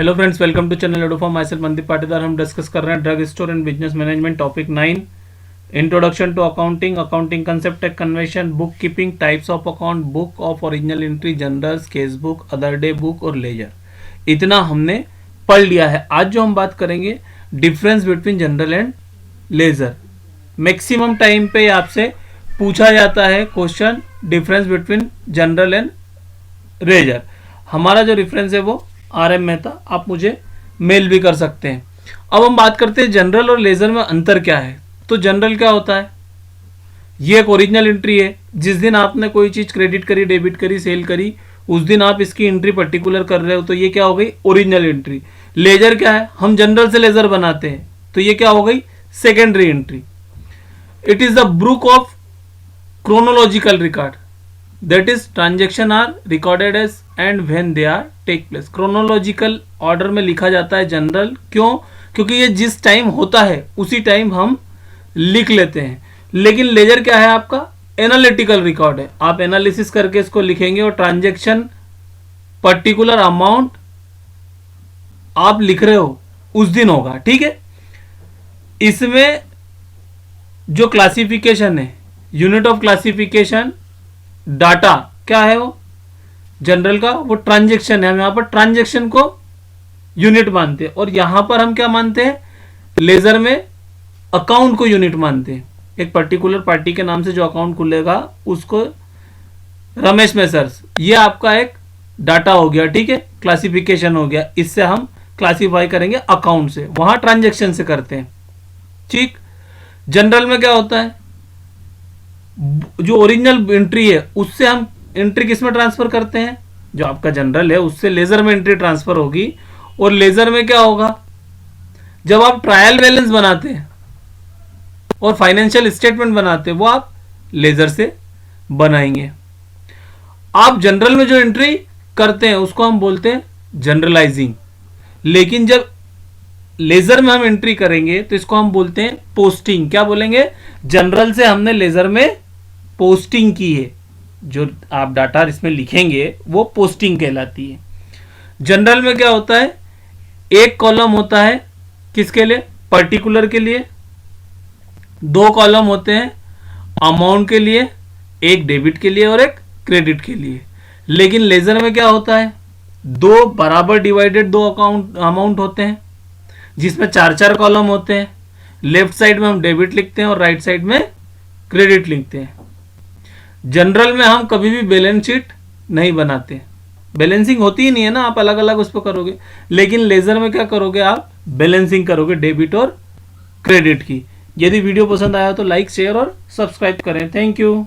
Hello friends, welcome to channel एडो for myself Mandeep Patidar. हम discuss कर रहे हैं drug store and business management topic 9, introduction to accounting, accounting concept and convention, bookkeeping, types of account, book of original entry, journals, cash book, other day book और ledger. इतना हमने पढ़ लिया है। आज जो हम बात करेंगे difference between journal and ledger. Maximum time पे आपसे पूछा जाता है question difference between journal and ledger. हमारा जो रेफरेंस है वो RM मेहता, आप मुझे मेल भी कर सकते हैं। अब हम बात करते हैं जनरल और लेजर में अंतर क्या है। तो जनरल क्या होता है, ये एक ओरिजिनल एंट्री है। जिस दिन आपने कोई चीज क्रेडिट करी, डेबिट करी, सेल करी, उस दिन आप इसकी एंट्री पर्टिकुलर कर रहे हो, तो ये क्या हो गई, ओरिजिनल एंट्री। लेजर क्या है, हम जनरल से लेजर बनाते हैं, तो ये क्या हो गई, secondary entry. It is the book of chronological record, that is transaction are recorded as and when they are take place। Chronological order में लिखा जाता है जनरल। क्यों? क्योंकि ये जिस टाइम होता है उसी टाइम हम लिख लेते हैं। लेकिन लेजर क्या है, आपका एनालिटिकल रिकॉर्ड है। आप एनालिसिस करके इसको लिखेंगे और ट्रांजेक्शन पर्टिकुलर अमाउंट आप लिख रहे हो उस दिन होगा। ठीक है। इसमें जो क्लासिफिकेशन है, यूनिट ऑफ क्लासिफिकेशन डाटा क्या है, वो जनरल का वो ट्रांजैक्शन है। हम यहां पर ट्रांजैक्शन को यूनिट मानते हैं और यहां पर हम क्या मानते हैं, लेजर में अकाउंट को यूनिट मानते हैं। एक पर्टिकुलर पार्टी के नाम से जो अकाउंट खुलेगा उसको रमेश मेसर्स, ये आपका एक डाटा हो गया। ठीक है, क्लासिफिकेशन हो गया। इससे हम क्लासिफाई करेंगे अकाउंट से, वहां ट्रांजैक्शन से करते हैं। ठीक। जनरल में क्या होता है, जो ओरिजिनल एंट्री है उससे हम एंट्री किस में ट्रांसफर करते हैं, जो आपका जनरल है उससे लेजर में एंट्री ट्रांसफर होगी। और लेजर में क्या होगा, जब आप ट्रायल बैलेंस बनाते हैं और फाइनेंशियल स्टेटमेंट बनाते हैं, वो आप लेजर से बनाएंगे। आप जनरल में जो एंट्री करते हैं उसको हम बोलते हैं जनरलाइजिंग। लेकिन जब लेजर में हम एंट्री करेंगे तो इसको हम बोलते हैं पोस्टिंग। क्या बोलेंगे, जनरल से हमने लेजर में पोस्टिंग की है। जो आप डाटा इसमें लिखेंगे वो पोस्टिंग कहलाती है। जनरल में क्या होता है, एक कॉलम होता है किसके लिए, पर्टिकुलर के लिए। दो कॉलम होते हैं अमाउंट के लिए, एक डेबिट के लिए और एक क्रेडिट के लिए। लेकिन लेजर में क्या होता है, दो बराबर डिवाइडेड दो अमाउंट होते हैं जिसमें चार चार कॉलम होते हैं। लेफ्ट साइड में हम डेबिट लिखते हैं और राइट साइड में क्रेडिट लिखते हैं। जनरल में हम कभी भी बैलेंस शीट नहीं बनाते, बैलेंसिंग होती ही नहीं है ना, आप अलग अलग उस पर करोगे। लेकिन लेजर में क्या करोगे, आप बैलेंसिंग करोगे डेबिट और क्रेडिट की। यदि वीडियो पसंद आया तो लाइक, शेयर और सब्सक्राइब करें। Thank you.